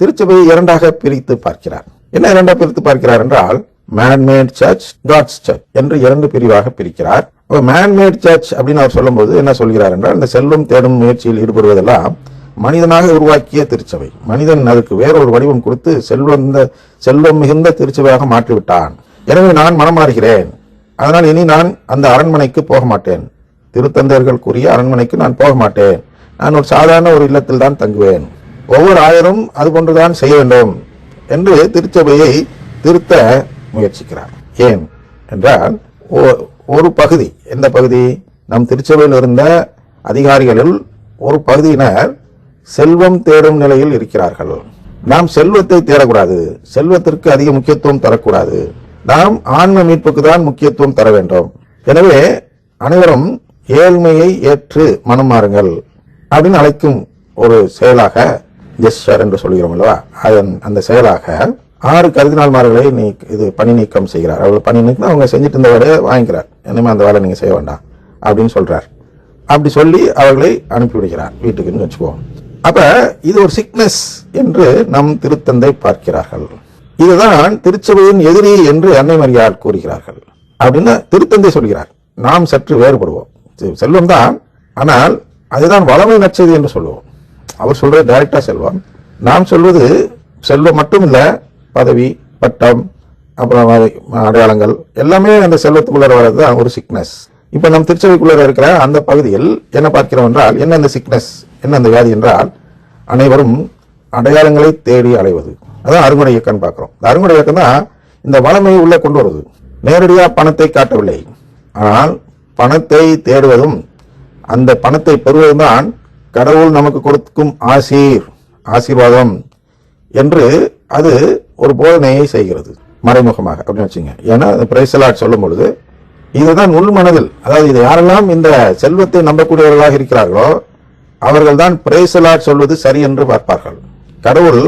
திருச்சபையை இரண்டாக பிரித்து பார்க்கிறார். என்ன இரண்டாக பிரித்து பார்க்கிறார் என்றால், மேன்மேட் சர்ச், காட்ஸ் சர்ச் என்று இரண்டு பிரிவாக பிரிக்கிறார். மேன்மேட் சர்ச் அப்படின்னு அவர் சொல்லும்போது என்ன சொல்கிறார் என்றால், இந்த செல்வம் தேடும் முயற்சியில் ஈடுபடுவதெல்லாம் மனிதனாக உருவாக்கிய திருச்சபை, மனிதன் அதுக்கு வேறொரு வடிவம் கொடுத்து செல்வம் மிகுந்த திருச்சபையாக மாற்றிவிட்டான். எனவே நான் மனம் மாறுகிறேன், அதனால் இனி நான் அந்த அரண்மனைக்கு போக மாட்டேன், திருத்தந்தையர்கள் கூறிய அரண்மனைக்கு நான் போக மாட்டேன், நான் ஒரு சாதாரண ஒரு இல்லத்தில் தான் தங்குவேன், ஒவ்வொரு ஆயரும் அது போன்றுதான் செய்ய வேண்டும் என்று திருச்சபையை திருத்த முயற்சிக்கிறார். ஏன் என்றால், ஒரு பகுதி, எந்த பகுதி, நம் திருச்சபையில் இருந்த அதிகாரிகளில் ஒரு பகுதியினர் செல்வம் தேடும் நிலையில் இருக்கிறார்கள். நாம் செல்வத்தை தேடக்கூடாது, செல்வத்திற்கு அதிக முக்கியத்துவம் தரக்கூடாது, நாம் ஆன்ம மீட்புக்கு தான் முக்கியத்துவம் தர வேண்டும். எனவே அனைவரும் ஏழ்மையை ஏற்று மனம் மாறுங்கள் அப்படின்னு அழைக்கும் ஒரு செயலாக, ஜெஸ்டர் என்று சொல்கிறோம் அல்லவா, அந்த செயலாக 6 கர்தினால்மார்களை இது பணி நீக்கம் செய்கிறார். அவர்கள் பணி நீக்கம் அவங்க செஞ்சுட்டு இருந்த வேலையை வாங்கிக்கிறார், இனிமே அந்த வேலை நீங்க செய்ய வேண்டாம் அப்படின்னு சொல்றார். அப்படி சொல்லி அவர்களை அனுப்பிவிடுகிறார் வீட்டுக்குன்னு வச்சுக்குவோம். அப்ப இது ஒரு சிக்னஸ் என்று நம் திருத்தந்தை பார்க்கிறார்கள். இதுதான் திருச்சபையின் எதிரி என்று அன்னை மரியாள் கூறுகிறார்கள் அப்படின்னு திருத்தந்தை சொல்கிறார். நாம் சற்று வேறுபடுவோம். செல்வம் தான், ஆனால் அதுதான் வளமை நற்செய்தி என்று சொல்லுவோம். அவர் சொல்றது டைரக்டா செல்வம், நாம் சொல்வது செல்வம் மட்டும் இல்ல, பதவி, பட்டம், அப்புறம் அடையாளங்கள் எல்லாமே அந்த செல்வத்துக்குள்ள வர்றது தான் ஒரு சிக்னஸ். இப்ப நம் திருச்சபைக்குள்ள இருக்கிற அந்த பகுதியில் என்ன பார்க்கிறோம் என்றால், என்ன அந்த சிக்னஸ், என்ன அந்த வியாதி என்றால், அனைவரும் அடையாளங்களை தேடி அலைவது. அதான் அருங்குடை இயக்கம் பார்க்கிறோம். இந்த அருங்குடை இயக்கம் தான் இந்த வளமையை உள்ள கொண்டு வருவது. நேரடியா பணத்தை காட்டவில்லை, ஆனால் பணத்தை தேடுவதும் அந்த பணத்தை பெறுவதும் தான் கடவுள் நமக்கு கொடுக்கும் ஆசீர்வாதம் என்று அது ஒரு போதனையை செய்கிறது மறைமுகமாக அப்படின்னு வச்சுங்க. ஏன்னா பிரைஸ் தி லார்ட் சொல்லும் பொழுது இதுதான் உள் மனதில், அதாவது இதை யாரெல்லாம் இந்த செல்வத்தை நம்பக்கூடியவர்களாக இருக்கிறார்களோ அவர்கள் தான் பிரைஸ் தி லார்ட் சொல்வது சரி என்று பார்ப்பார்கள். கடவுள்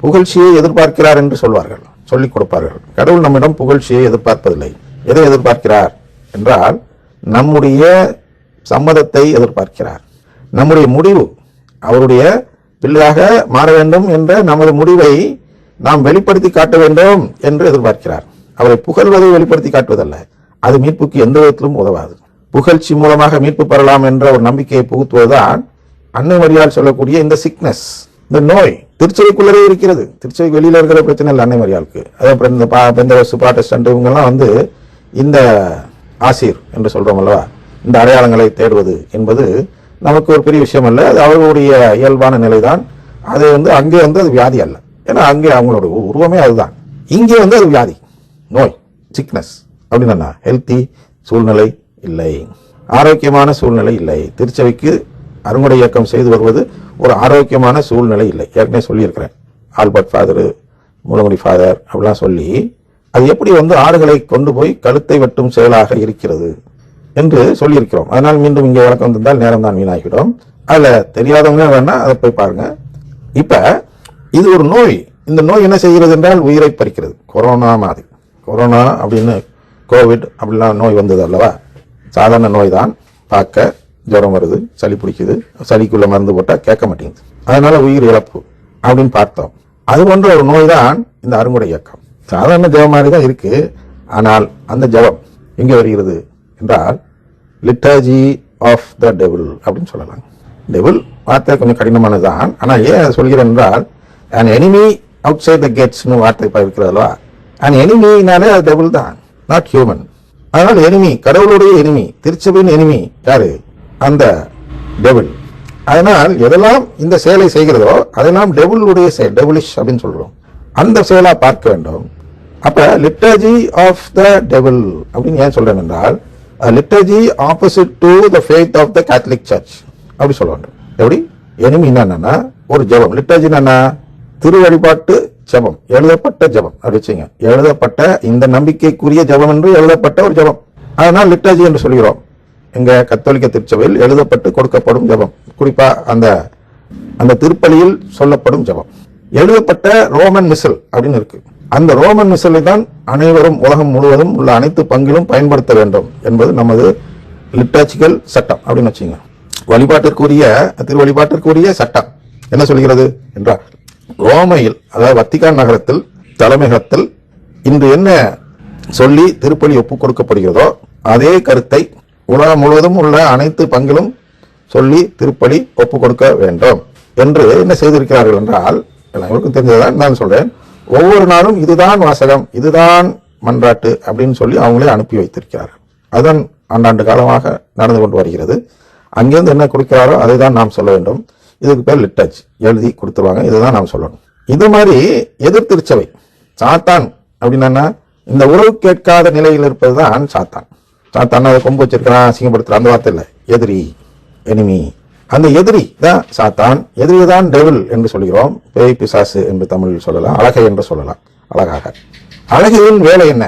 புகழ்ச்சியை எதிர்பார்க்கிறார் என்று சொல்வார்கள், சொல்லிக் கொடுப்பார்கள். கடவுள் நம்மிடம் புகழ்ச்சியை எதிர்பார்ப்பதில்லை. எதை எதிர்பார்க்கிறார் என்றால், நம்முடைய சம்மதத்தை எதிர்பார்க்கிறார். நம்முடைய முடிவு, அவருடைய பிள்ளையாக மாற வேண்டும் என்ற நமது முடிவை நாம் வெளிப்படுத்தி காட்ட வேண்டும் என்று எதிர்பார்க்கிறார். அவரை புகழ்வதை வெளிப்படுத்தி காட்டுவதல்ல, அது மீட்புக்கு எந்த விதத்திலும் உதவாது. புகழ்ச்சி மூலமாக மீட்பு பெறலாம் என்ற ஒரு நம்பிக்கையை புகுத்துவதுதான் அன்னை மரியாள் சொல்லக்கூடிய இந்த சிக்னஸ், இந்த நோய் திருச்சபைக்குள்ளே இருக்கிறது. திருச்சபை வெளியில இருக்கிற பிரச்சனை இல்லை அன்னை மரியாளுக்கு. அப்புறம் இந்த பெந்தகோஸ்து, புராட்டஸ்டன்ட் இவங்கெல்லாம் இந்த ஆசீர் என்று சொல்றோம் அல்லவா, இந்த அடையாளங்களை தேடுவது என்பது நமக்கு ஒரு பெரிய விஷயம் அல்ல, அது அவர்களுடைய இயல்பான நிலைதான். அது அங்கே அது வியாதி அல்ல, ஏன்னா அங்கே அவங்களோட உருவமே அதுதான். இங்கே அது வியாதி, நோய், சிக்னஸ் அப்படின்னா ஹெல்த்தி சூழ்நிலை இல்லை, ஆரோக்கியமான சூழ்நிலை இல்லை. திருச்சபைக்கு அருங்குடை இயக்கம் செய்து வருவது ஒரு ஆரோக்கியமான சூழ்நிலை இல்லை. ஏற்கனவே சொல்லியிருக்கிறேன், ஆல்பர்ட் ஃபாதர், முருகனி ஃபாதர் அப்படிலாம் சொல்லி அது எப்படி ஆடுகளை கொண்டு போய் கழுத்தை வெட்டும் செயலாக இருக்கிறது என்று சொல்லியிருக்கிறோம். அதனால் மீண்டும் இங்கே வழக்கம் வந்தால் நேரம் தான் வீணாகிடும். அதுல தெரியாதவங்க வேணா அதை போய் பாருங்க. இப்ப இது ஒரு நோய். இந்த நோய் என்ன செய்கிறது என்றால் உயிரை பறிக்கிறது. கொரோனா மாதிரி, கொரோனா அப்படின்னு கோவிட் அப்படிலாம் நோய் வந்தது அல்லவா, சாதாரண நோய் தான். பார்க்க ஜுரம் வருது, சளி பிடிக்குது, சளிக்குள்ள மருந்து போட்டா கேட்க மாட்டேங்குது, அதனால உயிர் இழப்பு அப்படின்னு பார்த்தோம். அது போன்ற ஒரு நோய் தான் இந்த அருங்குடை இயக்கம். சாதாரண ஜெபம் மாதிரி தான் இருக்கு, ஆனால் அந்த ஜெபம் எங்க வருகிறது என்றால் லிட்டர்ஜி ஆஃப் த டெவில் அப்படின்னு சொல்லலாம். டெவில் வார்த்தை கொஞ்சம் கடினமானதுதான், ஆனால் ஏன் சொல்கிறேன் என்றால் an enemy outside the gates வார்த்தை இருக்கிறதா, an enemy-னாலே அது டெவில் தான், நாட் ஹியூமன். அதனால எனிமி, கடவுளுடைய எனிமி, திருச்சபையின் எனிமி யாரு? அந்த டெவில். அதனால் எதெல்லாம் இந்த செயலை செய்கிறதோ அதெல்லாம் டெவிலுடைய செயல், டெவிலிஷ் அப்படின்னு சொல்றோம். அந்த செயலா பார்க்க வேண்டும். அப்ப லிட்டர்ஜி ஆஃப் த டெவில் அப்படின்னு ஏன் சொல்றேன் என்றால், liturgy opposite to the faith of the Catholic church அப்படி சொல்ல வேண்டும். எப்படி எனிமி என்னன்னா ஒரு ஜெபம், லிட்டர்ஜி என்னன்னா திரு வழிபாட்டு ஜெபம், எழுதப்பட்ட ஜெபம் அப்படி வச்சுங்க. எழுதப்பட்ட இந்த நம்பிக்கைக்குரிய ஜெபம் என்று எழுதப்பட்ட ஒரு ஜெபம், அதனால் லிட்டர்ஜி என்று சொல்கிறோம். எங்க கத்தோலிக்க திருச்சபையில் எழுதப்பட்டு கொடுக்கப்படும் ஜெபம், குறிப்பா அந்த திருப்பலியில் சொல்லப்படும் ஜெபம். எழுதப்பட்ட ரோமன் மிசல் அப்படின்னு இருக்கு. அந்த ரோமன் மிசலை தான் அனைவரும் உலகம் முழுவதும் உள்ள அனைத்து பங்கிலும் பயன்படுத்த வேண்டும் என்பது நமது லிட்டர்ஜிக்கல் சட்டம் அப்படின்னு வச்சுங்க. வழிபாட்டிற்குரிய திரு வழிபாட்டிற்குரிய சட்டம் என்ன சொல்கிறது என்றால், ரோமையில், அதாவது வத்திக்கான் நகரத்தில் தலைமையகத்தில் இன்று என்ன சொல்லி திருப்பலி ஒப்புக் கொடுக்கப்படுகிறதோ அதே கருத்தை உலகம் முழுவதும் உள்ள அனைத்து பங்கிலும் சொல்லி திருப்பலி ஒப்புக் கொடுக்க வேண்டும் என்று என்ன செய்திருக்கிறார்கள் என்றால், எல்லாருக்கும் தெரிஞ்சதான் நான் சொல்றேன், ஒவ்வொரு நாளும் இதுதான் வாசகம், இதுதான் மன்றாட்டு அப்படின்னு சொல்லி அவங்களே அனுப்பி வைத்திருக்கிறார்கள். அதுதான் ஆண்டாண்டு காலமாக நடந்து கொண்டு வருகிறது. அங்கிருந்து என்ன கொடுக்கிறாரோ அதை தான் நாம் சொல்ல வேண்டும். இதுக்கு பேர் லிட்டர்ஜி, எழுதி கொடுத்துருவாங்க, இதுதான் நாம் சொல்லணும். இது மாதிரி எதிர் திருச்சபை சாத்தான் அப்படின்னா இந்த உறவு கேட்காத நிலையில் இருப்பதுதான் சாத்தான். சாத்தான் அதை கொம்பு வச்சிருக்கிறான், அசிங்கப்படுத்துற அந்த வார்த்தை இல்லை, எதிரி, எனிமி. அந்த எதிரி தான் சாத்தான். எதிரி தான் டெவில் என்று சொல்கிறோம். பேய் பிசாசு என்று தமிழில் சொல்லலாம், அழகை என்று சொல்லலாம். அழகாக அழகையின் வேலை என்ன?